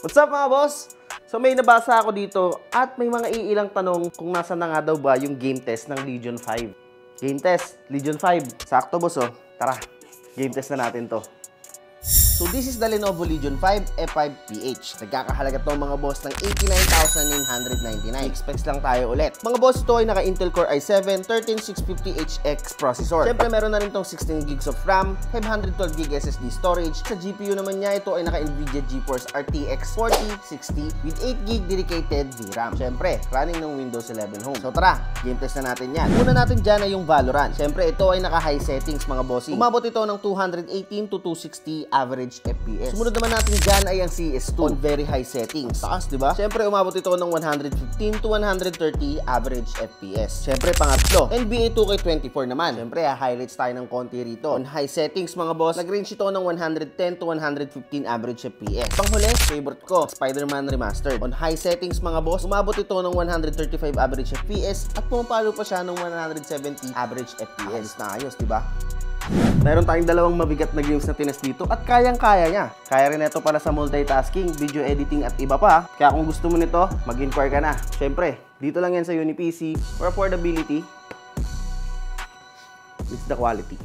What's up mga boss? So may nabasa ako dito at may mga iilang tanong kung nasa na nga daw ba yung game test ng Legion 5. Game test, Legion 5. Sakto boss oh. Tara, game test na natin to. So this is the Lenovo Legion 5 F5PH. Nagkakahalaga to mga boss ng 89,999. Specs lang tayo ulit. Mga boss, ito ay naka Intel Core i7 13650HX processor. Siyempre meron na rin tong 16 GB of RAM, 512 GB SSD storage. Sa GPU naman niya, ito ay naka Nvidia GeForce RTX 4060 with 8 GB dedicated VRAM. Siyempre, running ng Windows 11 Home. So tara, game test na natin yan. Una natin dyan ay yung Valorant. Siyempre, ito ay naka high settings mga bossing. Umabot ito ng 218 to 260 average FPS. Sumunod naman natin dyan ay ang CS2 on very high settings. Taas, diba? Siyempre, umabot ito ng 115 to 130 average FPS. Siyempre, pangatlo, NBA 2K24 naman. Siyempre, highlights tayo ng konti rito. On high settings, mga boss, nag-range ito ng 110 to 115 average FPS. Panghuli, favorite ko, Spider-Man Remastered. On high settings, mga boss, umabot ito ng 135 average FPS at pumapalo pa siya ng 170 average FPS. Na ayos, diba? Meron tayong dalawang mabigat na games na tinest dito at kayang-kaya niya. Kaya rin ito para sa multitasking, video editing at iba pa. Kaya kung gusto mo nito, mag-inquire ka na. Siyempre, dito lang yan sa UniPC for affordability. It's the quality.